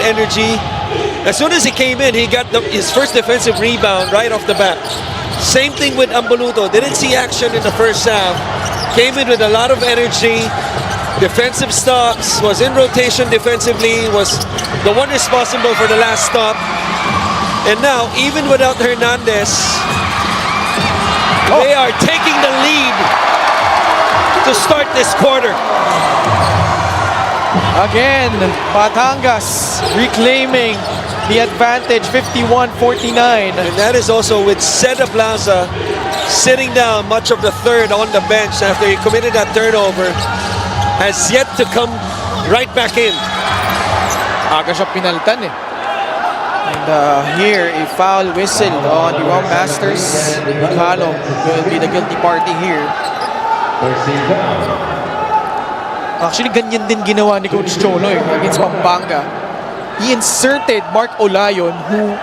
energy. As soon as he came in, he got his first defensive rebound right off the bat. Same thing with Mpbl. Didn't see action in the first half. Came in with a lot of energy. Defensive stops, was in rotation defensively, was the one responsible for the last stop. And now, even without Hernandez, they are taking the lead to start this quarter. Again, Batangas reclaiming the advantage, 51-49. And that is also with Seda Plaza sitting down much of the third on the bench after he committed that turnover. Has yet to come right back in. Aga siya pinalitan eh. And here, a foul whistle on the Rom Masters. Halo will be the guilty party here. Actually, ganyan din ginawa ni Coach Cholo against Pampanga. He inserted Mark Olayon, who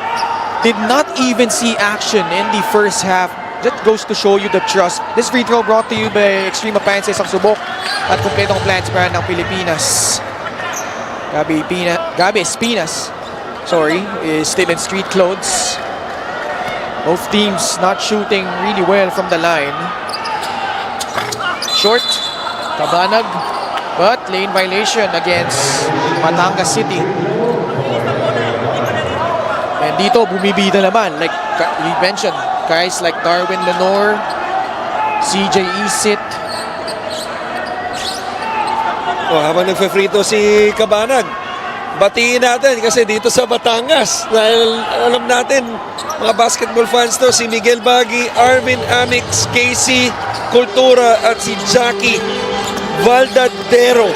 did not even see action in the first half. That goes to show you the trust. This free throw brought to you by Extreme Appliances, ang subok at kumpletong appliance brand ng Pilipinas. Gabi Espinas, is still in street clothes. Both teams not shooting really well from the line. Short, Kabanag, but lane violation against Batangas City. And dito, bumibida naman, like we mentioned, guys like Darwin Lenore, CJ Isit. Habang nagfe-free-throw si Kabanag, batiin natin kasi dito sa Batangas, dahil alam natin, mga basketball fans to, si Miguel Bagi, Arvin Amix, Casey Cultura at si Jackie Valdadero.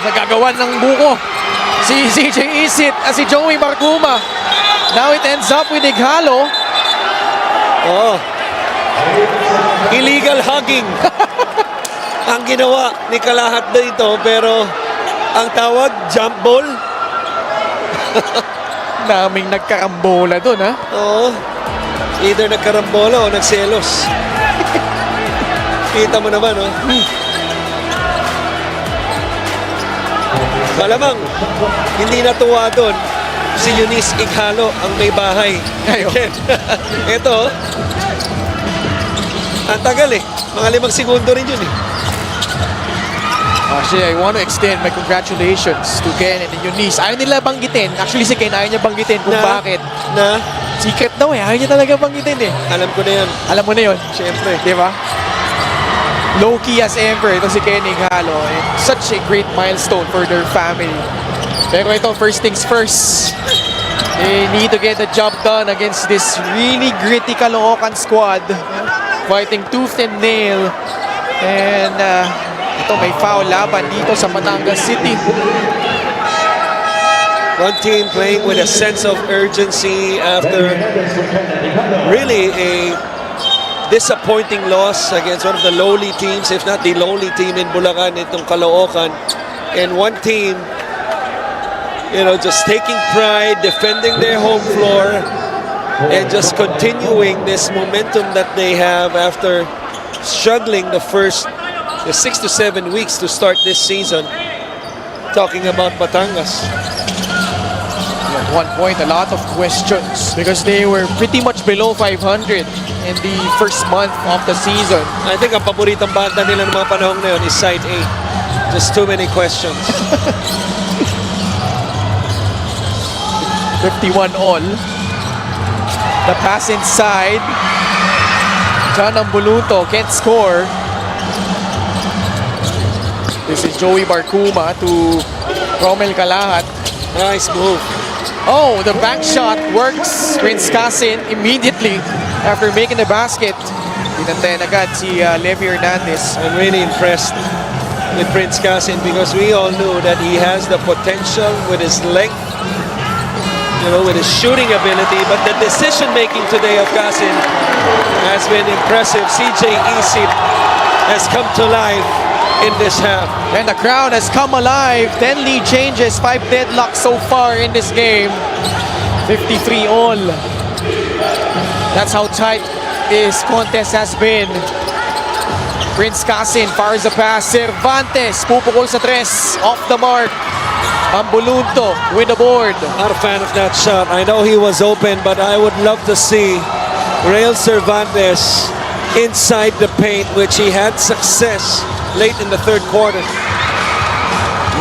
Nagagawan ng buko si CJ Isit at si Joey Barcuma. Now it ends up with Ighalo. Illegal hugging ang ginawa ni Kalahat dito, pero ang tawag, jump ball. Daming nagkarambola doon, ha? Either nagkarambola o nagselos. Kita mo naman, Malamang, hindi natuwa doon si Eunice Ighalo, ang may bahay. Ito, ang tagal mga 5 segundo rin yun Actually, I want to extend my congratulations to Ken and Eunice. Ayaw nila banggitin. Actually, si Ken ayaw niya banggitin kung bakit. Secret daw ayaw niya talaga banggitin Alam ko na yan. Alam mo na yun? Siyempre. Diba? Low-key as ever, ito si Ken Ighalo. And such a great milestone for their family. Pero ito, first things first. They need to get the job done against this really gritty Caloocan squad. Fighting tooth and nail. And ito, may foul laban dito sa Batangas City. One team playing with a sense of urgency after really a disappointing loss against one of the lowly teams, if not the lowly team in Bulacan, itong Caloocan. And one team, just taking pride, defending their home floor, and just continuing this momentum that they have after struggling the 6 to 7 weeks to start this season. Talking about Batangas. At one point, a lot of questions because they were pretty much below 500 in the first month of the season. I think ang paboritang banda nila ng mga panahon na yun is Side A. Just too many questions. 51 all. The pass inside. John Ambuluto can't score. This is Joey Barcuma to Romel Kalahat. Nice move. Oh, the back shot works. Prince Casin immediately after making the basket. Pinantayan agad si Levi Hernandez. I'm really impressed with Prince Casin because we all knew that he has the potential with his length, with his shooting ability, but the decision-making today of Casin has been impressive. CJ Isit has come to life in this half. And the crowd has come alive. 10 lead changes, 5 deadlocks so far in this game. 53 all. That's how tight this contest has been. Prince Casin fires the pass. Cervantes pupukol sa 3. Off the mark. Ambulunto with the board. Not a fan of that shot. I know he was open, but I would love to see Rael Cervantes inside the paint, which he had success late in the third quarter.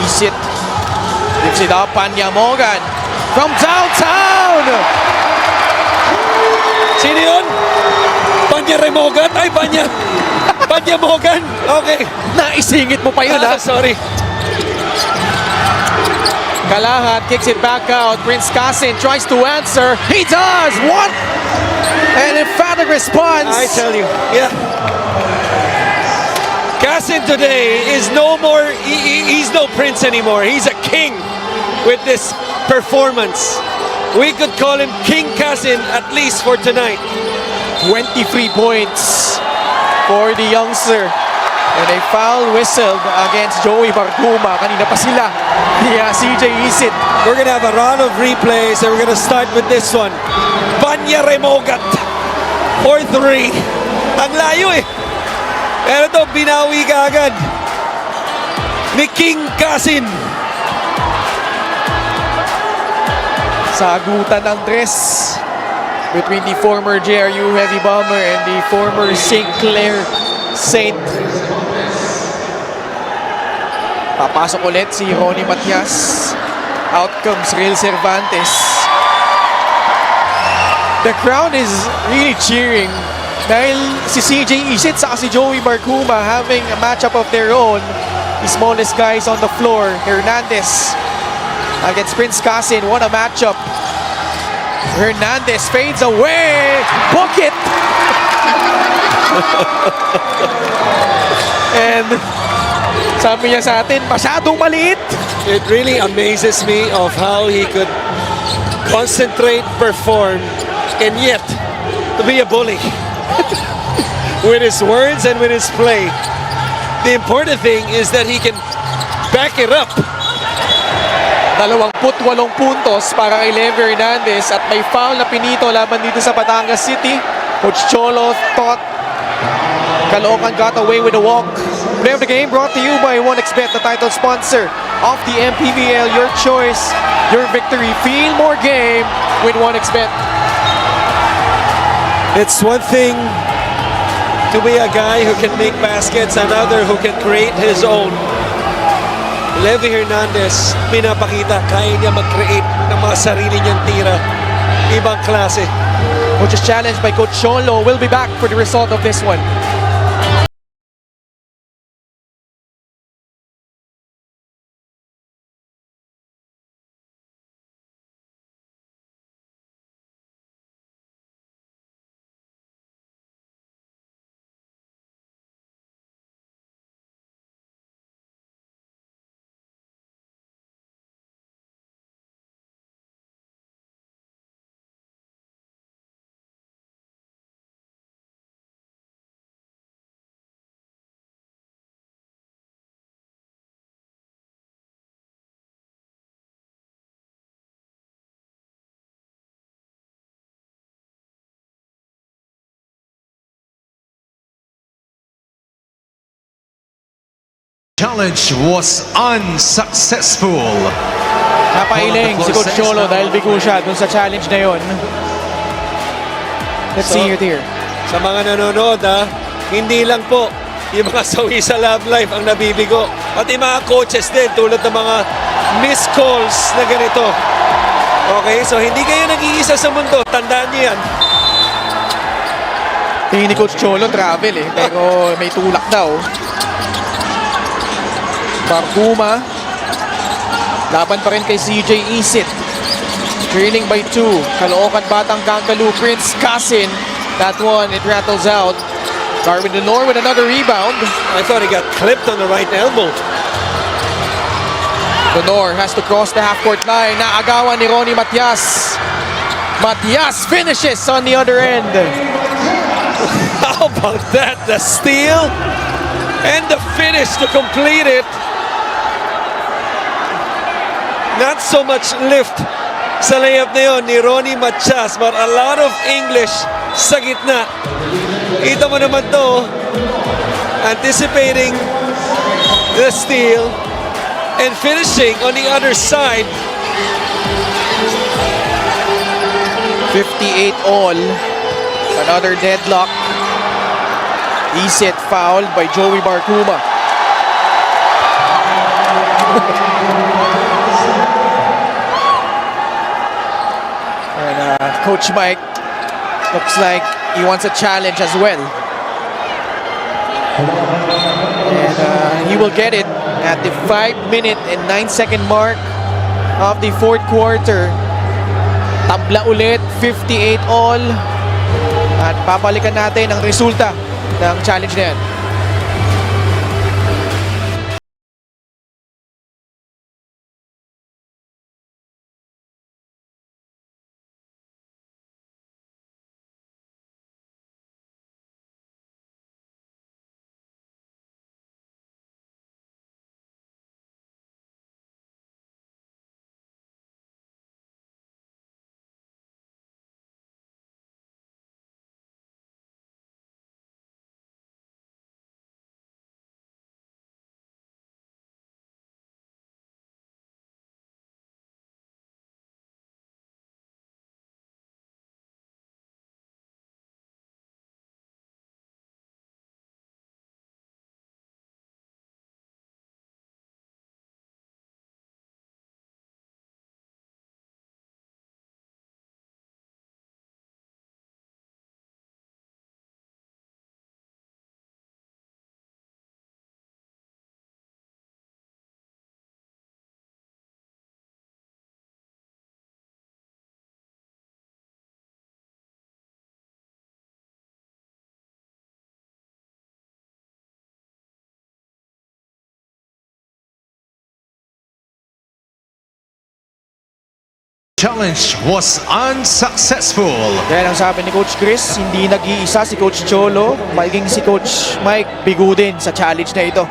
Isit. Gives it up. Panyamogan from downtown. Sino yun? Panyaremogan? Ay, Panyamogan. Okay. Naisingit mo pa yun, ha? Sorry. Kalahat kicks it back out. Prince Casin tries to answer. He does! What? An emphatic response. I tell you, yeah. Casin today is no more, he's no prince anymore. He's a king with this performance. We could call him King Casin at least for tonight. 23 points for the youngster. And a foul whistled against Joey Barguma. Kanina pa sila. Yeah, CJ Isit. We're gonna have a round of replays and we're gonna start with this one. Panyaremogat for 3. Ang layo eh. Pero ito, binawi ka agad ni King Casin. Sagutan ng dress between the former JRU Heavy Bomber and the former St. Clair Saint. Papasok ulit si Ronnie Matias. Out comes Rael Cervantes. The crowd is really cheering dahil si CJ Isit sa si Joey Barguma having a matchup of their own. The smallest guys on the floor, Hernandez against Prince Casin. What a matchup. Hernandez fades away. Book it. And sabi niya sa atin, masyadong maliit. It really amazes me of how he could concentrate, perform, and yet to be a bully with his words and with his play. The important thing is that he can back it up. 28 puntos para kay Levi Hernandez at may foul na pinito laban dito sa Batangas City. Coach Cholo thought Caloocan got away with a walk. Play of the game brought to you by 1xBet, the title sponsor of the Mpbl. Your choice, your victory. Feel more game with 1xBet. It's one thing to be a guy who can make baskets, another who can create his own. Levi Hernandez, pinapakita, kaya niya mag-create ng mga sarili niyang tira. Ibang klase. Which is challenged by Coach Cholo. We'll be back for the result of this one. Challenge was unsuccessful. Napailing si Coach Cholo dahil bigo siya dun sa challenge na yon. Let's see it here. Sa mga nanonood hindi lang po yung mga sawi sa love life ang nabibigo. Pati mga coaches din tulad ng mga missed calls na ganito. Okay, so hindi kayo nag-iisa sa mundo. Tandaan niyo yan. Tingin ni Coach Cholo travel pero may tulak daw. Barguma. Laban pa rin kay CJ Isit. Trailing by 2. Caloocan Batang Ganggalu. Prince Casin. That one, it rattles out. Darwin Denor with another rebound. I thought he got clipped on the right elbow. Denor has to cross the half-court line. Naagawan ni Ronnie Matias. Matias finishes on the other end. How about that? The steal and the finish to complete it. Not so much lift sa layup na yun ni Ronnie Matias, but a lot of English sa gitna. Kita mo naman to, anticipating the steal and finishing on the other side. 58 all. Another deadlock. Isit fouled by Joey Barkuma. And Coach Mike looks like he wants a challenge as well. And he will get it at the 5-minute and 9-second mark of the fourth quarter. Tabla ulit, 58 all. At papalikan natin ang resulta ng challenge na yan. Challenge was unsuccessful. Dahil ang sabi ni Coach Chris, hindi nag-iisa si Coach Cholo, maging si Coach Mike bigo din sa challenge na ito.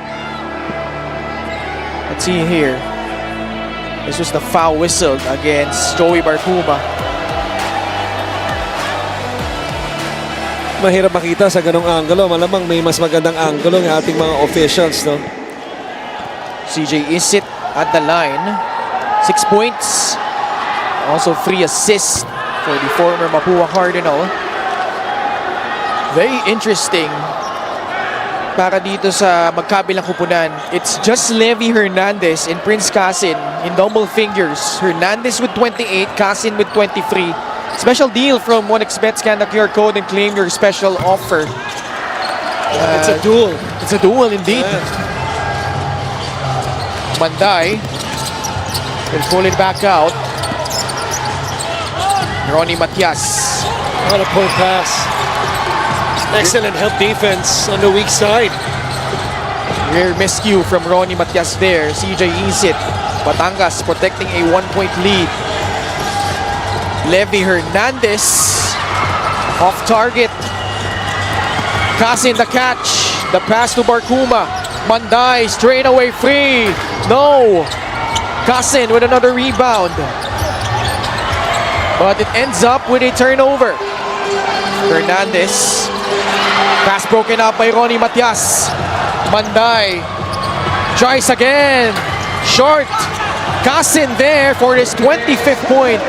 Let's see here. This was the foul whistle against Joey Barkuma. Mahirap makita sa ganong angulo. Malamang may mas magandang angulo ng ating mga officials, no? CJ Isit at the line. 6 points. Also 3 assists for the former Mapua Cardinal. Very interesting para dito sa magkabilang kupunan. It's just Levi Hernandez and Prince Casin in double figures. Hernandez with 28, Casin with 23. Special deal from 1xBet. Scan the QR code and claim your special offer. It's a duel. It's a duel indeed. Yeah. Manday will pull it back out. Ronnie Matias. What a poor pass. Excellent help defense on the weak side. Rare miscue from Ronnie Matias there. CJ Isit. Batangas protecting a 1-point lead. Levi Hernandez. Off target. Casin the catch. The pass to Barkuma. Manday straight away free. No. Casin with another rebound. But it ends up with a turnover. Hernandez. Pass broken up by Ronnie Matias. Manday tries again. Short. Casin there for his 25th point.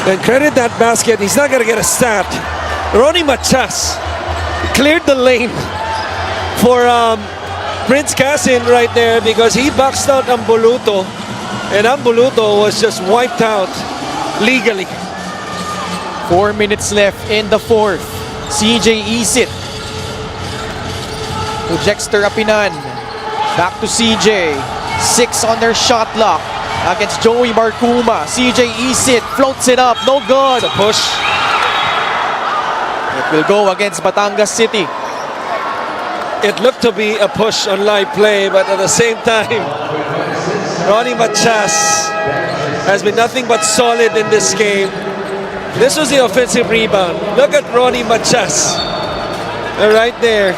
And credit that basket. He's not going to get a stat. Ronnie Matias cleared the lane for Prince Casin right there because he boxed out Ambuluto. And Ambuluto was just wiped out legally. 4 minutes left in the fourth. CJ Isit to Jexter Apinan. Back to CJ. 6 on their shot clock against Joey Barkuma. CJ Isit floats it up. No good. It's a push. It will go against Batangas City. It looked to be a push on live play, but at the same time, Ronnie Matias has been nothing but solid in this game. This was the offensive rebound. Look at Ronnie Matias. Right there.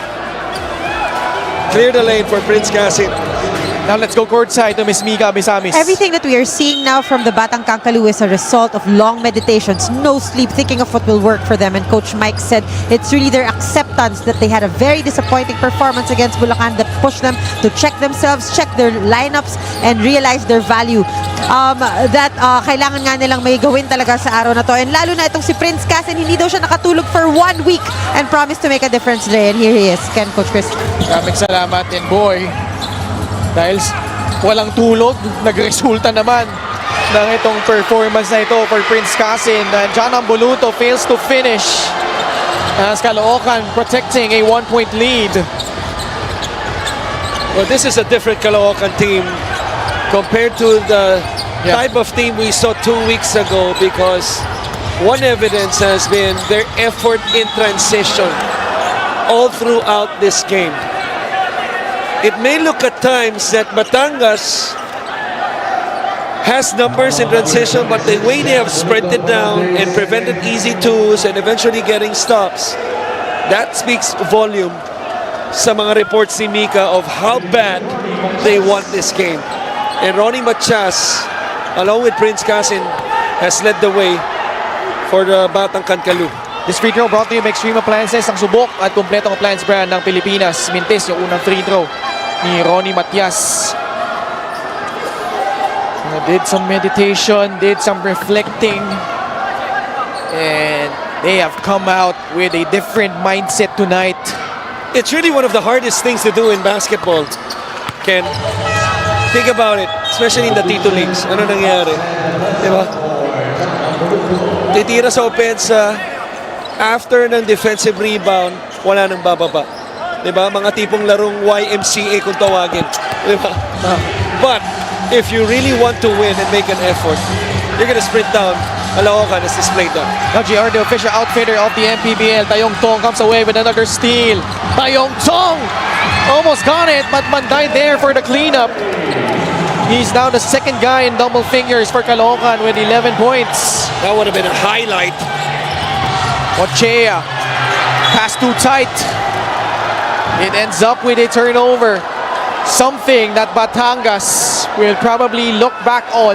Clear the lane for Prince Casin. Now let's go courtside to Miss Mika Misamis. Everything that we are seeing now from the Batang Kankalu is a result of long meditations, no sleep, thinking of what will work for them. And Coach Mike said it's really their acceptance that they had a very disappointing performance against Bulacan that pushed them to check themselves, check their lineups, and realize their value. Kailangan nga nilang may gawin talaga sa araw na to. And lalo na itong si Prince Cassen, hindi daw siya nakatulog for 1 week and promised to make a difference today. And here he is, Ken, Coach Chris. Maraming salamat. And boy, dahil walang tulog, nagresulta naman ng itong performance na ito for Prince Cassen. And John Amboluto fails to finish as Caloocan protecting a 1-point lead. Well, this is a different Caloocan team compared to the type of team we saw 2 weeks ago, because one evidence has been their effort in transition all throughout this game. It may look at times that Batangas has numbers in transition, but the way they have sprinted down and prevented easy twos and eventually getting stops, that speaks volume sa mga reports ni Mika of how bad they want this game. And Ronnie Matias, along with Prince Cassen, has led the way for the Batang Kankalu. This free throw brought to you by Extreme Appliances, ang subok at kumpletong appliance brand ng Pilipinas. Mintis yung unang free throw ni Ronnie Matias. Did some meditation, did some reflecting, and they have come out with a different mindset tonight. It's really one of the hardest things to do in basketball, Ken. Think about it, especially in the T2 leagues. Ano nangyayari? Diba? Titira sa opensa, after ng defensive rebound, wala nang bababa. Diba? Mga tipong larong YMCA kung tawagin. Diba? But, if you really want to win and make an effort, you're gonna sprint down. Caloocan has displayed that. Now JR, the official outfitter of the Mpbl, Tayong Tong comes away with another steal. Tayong Tong almost got it, but Manday there for the cleanup. He's now the second guy in double figures for Caloocan with 11 points. That would have been a highlight. Ochea, pass too tight. It ends up with a turnover. Something that Batangas will probably look back on.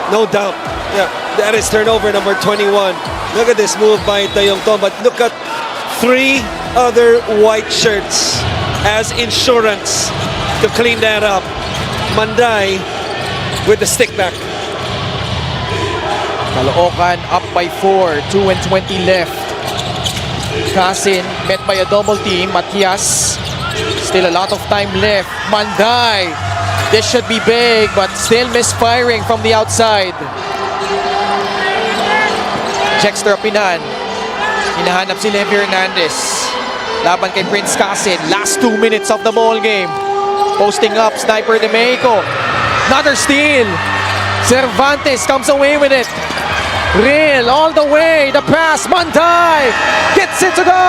No doubt. Yeah, that is turnover number 21. Look at this move by Tayong Tong, but look at 3 other white shirts as insurance to clean that up. Manday with the stick back. Caloocan up by 4, 2:20 left. Cassen met by a double team. Matias, still a lot of time left. Manday, this should be big, but still misfiring from the outside. Jexter Pinan, hinahanap si Levi Hernandez. Laban kay Prince Cassen, last 2 minutes of the ball game. Posting up, Sniper de Mexico. Another steal. Cervantes comes away with it. Real all the way, the pass, Manday gets it to go!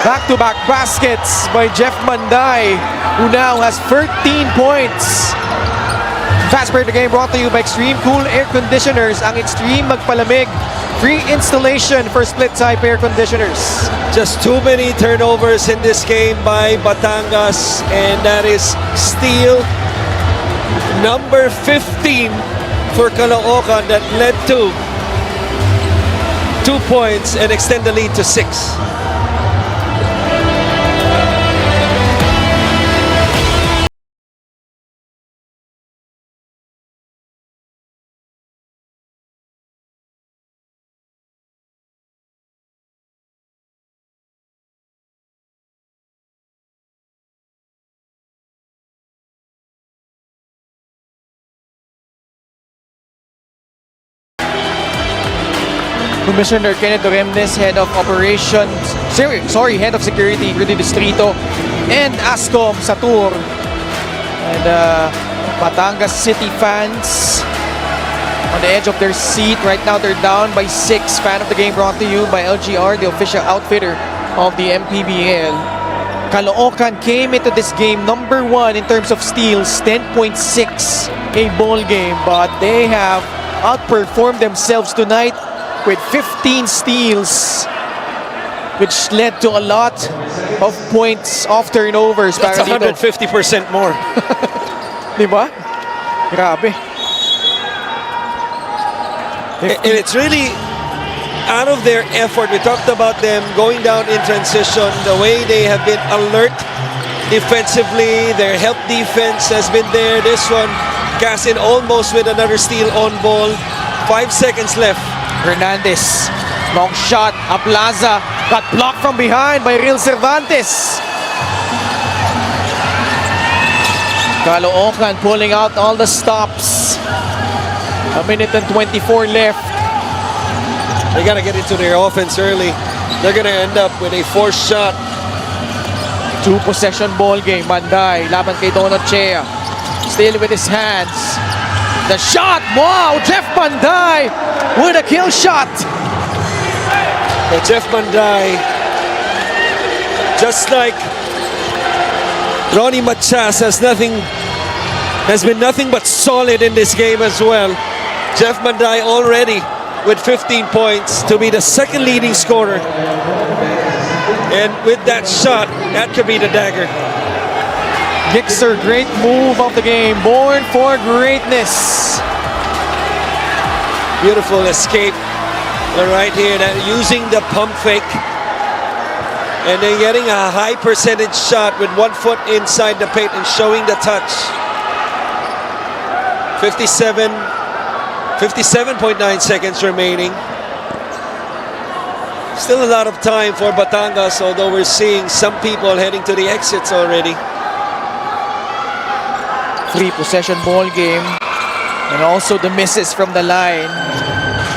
Back-to-back baskets by Jeff Manday, who now has 13 points. Fast break the game brought to you by Extreme Cool Air Conditioners. Ang Extreme magpalamig. Free installation for split-type air conditioners. Just too many turnovers in this game by Batangas, and that is steal number 15 for Caloocan that led to 2 points and extend the lead to 6. Commissioner Kenneth Doremnes, Head of Operations, Head of Security, Rudy Distrito, and ASCOM Satur. And Batangas City fans on the edge of their seat. Right now they're down by 6. Fan of the game brought to you by LGR, the official outfitter of the Mpbl. Caloocan came into this game number 1 in terms of steals, 10.6 a ball game, but they have outperformed themselves tonight with 15 steals which led to a lot of points off turnovers. That's para dito. 150% more. Diba? Grabe. And it's really out of their effort. We talked about them going down in transition, the way they have been alert defensively. Their help defense has been there. This one, Cassin almost with another steal on ball. 5 seconds left. Hernandez, long shot. Aplaza got blocked from behind by Real Cervantes. Caloocan pulling out all the stops. A minute and 24 left. They got to get into their offense early. They're going to end up with a forced shot. 2-possession ball game. Manday laban kay Donald Chea. Still with his hands. The shot! Wow! Jeff Manday with a kill shot. But Jeff Manday, just like Ronnie Machas, has been nothing but solid in this game as well. Jeff Manday already with 15 points to be the second leading scorer. And with that shot, that could be the dagger. Gixer, great move of the game. Born for greatness. Beautiful escape right here, using the pump fake. And then getting a high percentage shot with 1 foot inside the paint and showing the touch. 57.9 seconds remaining. Still a lot of time for Batangas, although we're seeing some people heading to the exits already. 3-possession ball game. And also the misses from the line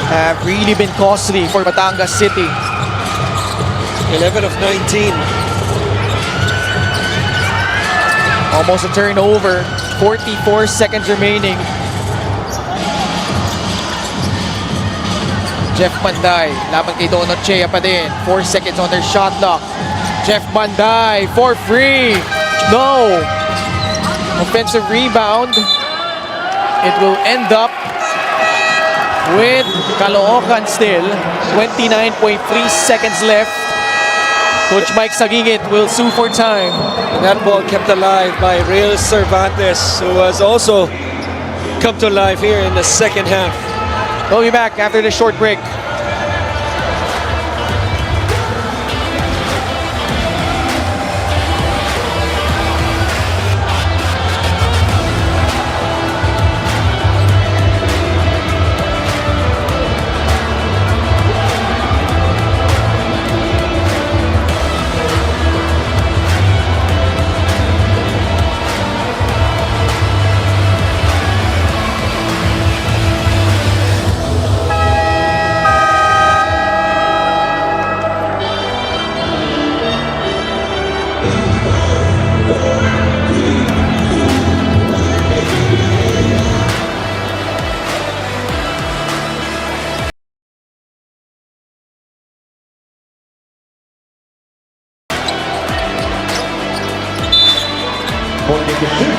have really been costly for Batangas City. 11 of 19. Almost a turnover. 44 seconds remaining. Jeff Manday, laban kay Donald Chea pa din. 4 seconds on their shot clock. Jeff Manday for free. No. Offensive rebound. It will end up with Caloocan still. 29.3 seconds left. Coach Mike Sagingit will sue for time. And that ball kept alive by Real Cervantes, who has also come to life here in the second half. We'll be back after the short break.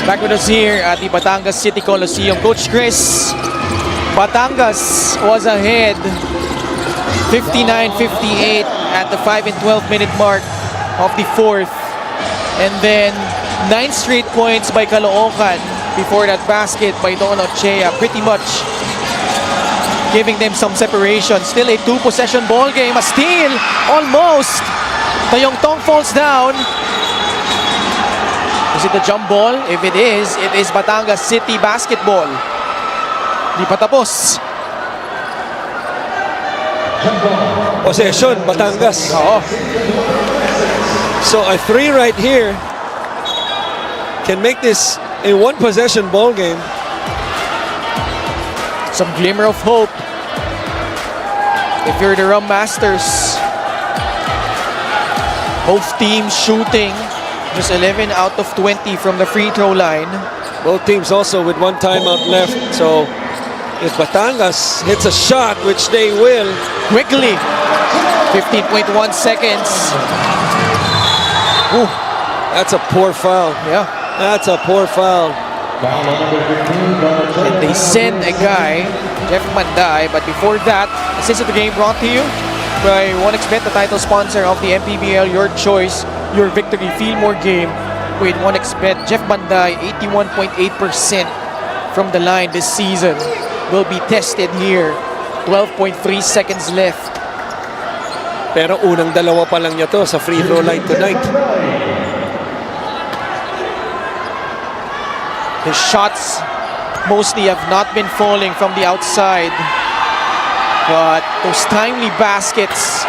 Back with us here at the Batangas City Coliseum. Coach Chris, Batangas was ahead 59-58 at the 5 and 12 minute mark of the fourth. And then 9 straight points by Caloocan before that basket by Donald Chea, pretty much giving them some separation. Still a 2-possession ball game. A steal, almost. Tayong Tong falls down. Is it the jump ball? If it is Batangas City basketball. Di pa tapos. Possession, Batangas. Oo. So a 3 right here can make this a 1-possession ball game. Some glimmer of hope if you're the Rum Masters. Both teams shooting just 11 out of 20 from the free throw line. Both teams also with 1 timeout left. So if Batangas hits a shot, which they will, Quickly, 15.1 seconds. ooh, that's a poor foul. Yeah. That's a poor foul. And they send a guy, Jeff Manday, but before that, assist of the game brought to you by 1xBet, the title sponsor of the Mpbl. Your choice, your victory. Feel more game with 1xBet. Jeff Banday, 81.8% from the line this season, will be tested here. 12.3 seconds left. Pero unang dalawa pa lang niya to sa free throw line tonight. His shots mostly have not been falling from the outside. But those timely baskets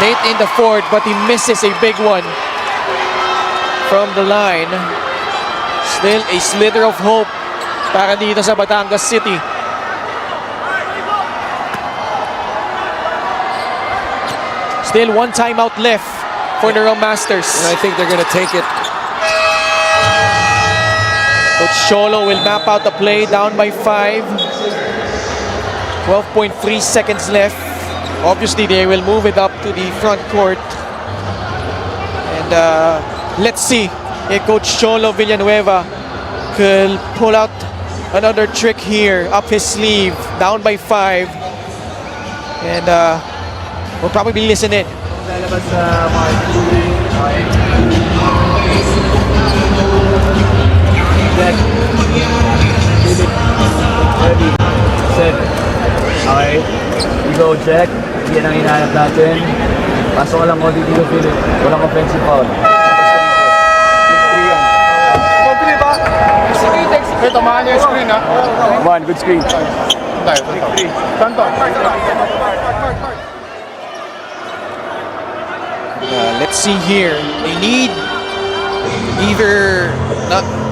late in the fourth, but he misses a big one from the line. Still a slither of hope para dito sa Batangas City. Still one timeout left for the Rum Masters. And I think they're going to take it. Coach Cholo will map out the play, down by 5. 12.3 seconds left. Obviously, they will move it up to the front court. And let's see if Coach Cholo Villanueva could pull out another trick here up his sleeve. Down by 5. And we'll probably listen in. Jack, ready, set. Okay, you go Jack, yan ang hinahanap natin. Pasok ka lang mo dito Philip, walang offensive foul. One, good screen. Let's see here. They need either,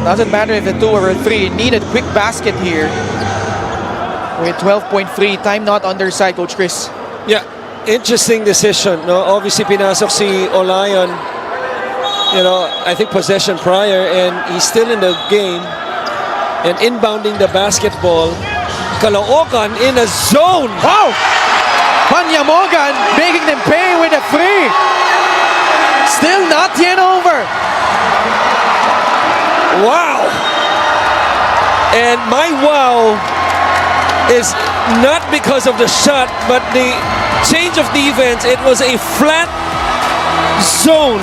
doesn't matter if a 2 or a 3, need a quick basket here. With 12.3, time not on their side, Coach Chris. Yeah, interesting decision. No, obviously pinasok si Olayon. You know, I think possession prior, and he's still in the game. And inbounding the basketball, Caloocan in a zone. Wow! Panyamogan making them pay with a 3. Still not yet over. Wow! And my wow is not because of the shot, but the change of defense. It was a flat zone,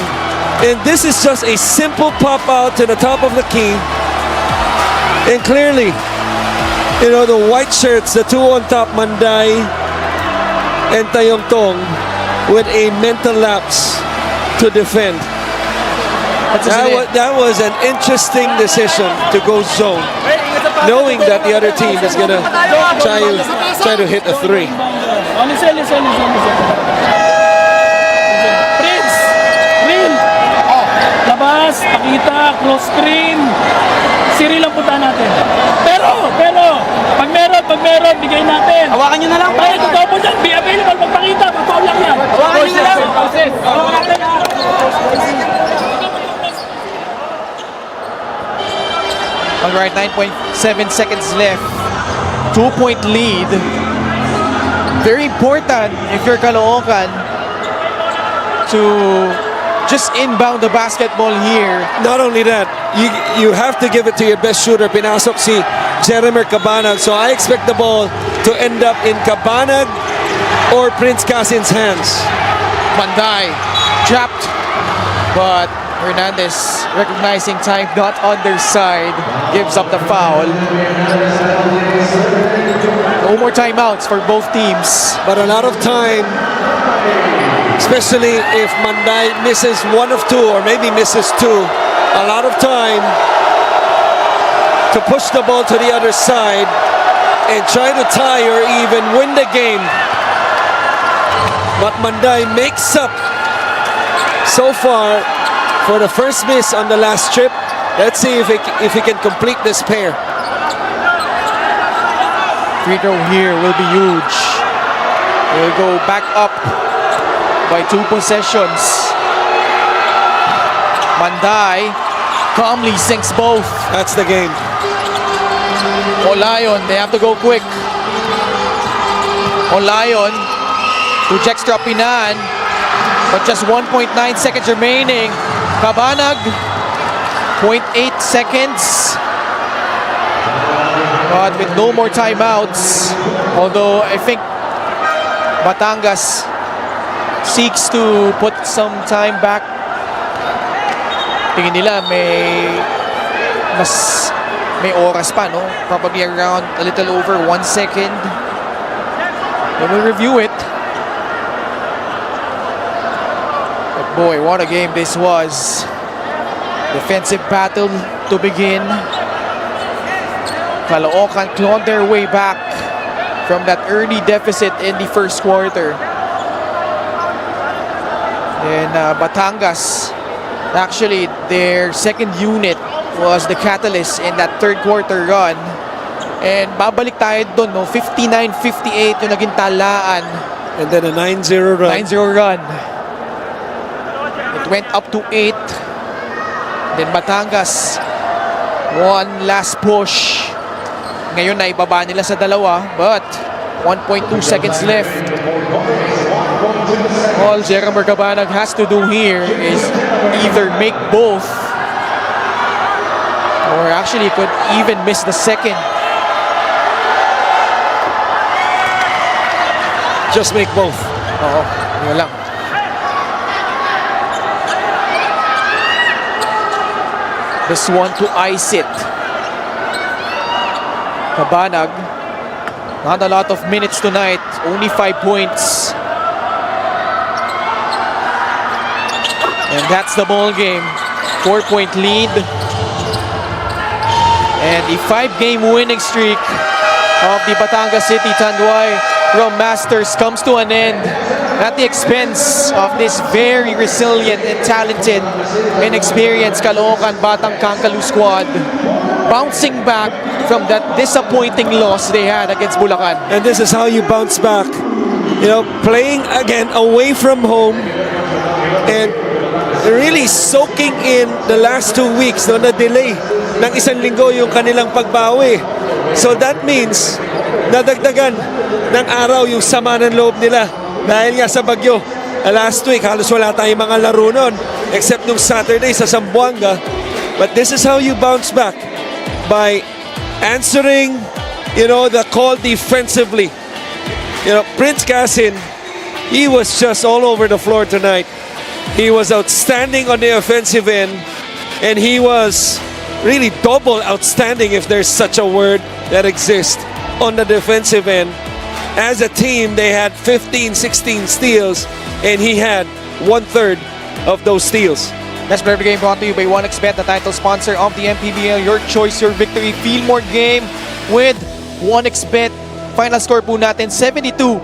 and this is just a simple pop out to the top of the key. And clearly, you know, the white shirts, the two on top, Manday and Tayongtong, with a mental lapse to defend. That was an interesting decision to go zone, knowing that the other team is gonna try to hit a 3. Prince, Real, labas, pakita, cross screen. Siri lang punta natin. Pero, pag meron, bigay natin. Hawakan nyo na lang. Ay, totoo po dyan. Be available, magpakita. Totoo lang yan. Hawakan nyo na lang. Hawakan natin. All right, 9.7 seconds left. 2-point lead. Very important if you're Caloocan to just inbound the basketball here. Not only that, you have to give it to your best shooter. Pinasok si Jeremy Cabanag. So I expect the ball to end up in Cabanag or Prince Casin's hands. Manday trapped, but Hernandez recognizing time not on their side, gives up the foul. No more timeouts for both teams. But a lot of time, especially if Manday misses 1 of 2 or maybe misses 2, a lot of time to push the ball to the other side and try to tie or even win the game. But Manday makes up so far for the first miss on the last trip. Let's see if he can complete this pair. Free throw here will be huge. We'll go back up by 2 possessions. Manday calmly sinks both. That's the game. Olayon, they have to go quick. Olayon to Jextra Pinan, but just 1.9 seconds remaining. Cabanag, 0.8 seconds. But with no more timeouts, although I think Batangas seeks to put some time back. Tingin nila may oras pa, no? Probably around a little over 1 second. They will review it. But boy, what a game this was. Defensive battle to begin. Caloocan clawed their way back from that early deficit in the first quarter. And Batangas, actually their second unit was the catalyst in that third quarter run. And babalik tayo doon, no? 59-58 yung naging talaan. And then a 9-0 run. 9-0 run. It went up to 8. Then Batangas, one last push. Ngayon na ibaba nila sa dalawa, but 1.2 seconds left. All Jeremy Cabanag has to do here is either make both, or actually could even miss the second. Just make both. Oo, yun lang. This one to ice it. Cabanag, not a lot of minutes tonight, only 5 points. And that's the ball game. 4-point lead. And the 5-game winning streak of the Batangas City Tanduay Rum Masters comes to an end at the expense of this very resilient and talented and experienced Caloocan Batang Kankalu squad, bouncing back from that disappointing loss they had against Bulacan. And this is how you bounce back. You know, playing again away from home and really soaking in the last 2 weeks, no, na delay ng isang linggo yung kanilang pagbawi. So that means nadagdagan ng araw yung sama ng loob nila dahil nga sa bagyo. Last week, halos wala tayong mga laro nun except nung Saturday sa Zamboanga. But this is how you bounce back, by answering, you know, the call defensively. You know, Prince Casin, he was just all over the floor tonight. He was outstanding on the offensive end, and he was really double outstanding, if there's such a word that exists, on the defensive end. As a team, they had 15, 16 steals, and he had 1/3 of those steals. Best player of the game brought to you by 1xBet, the title sponsor of the Mpbl. Your choice, your victory. Feel more game with 1xBet. Final score po natin, 72-68.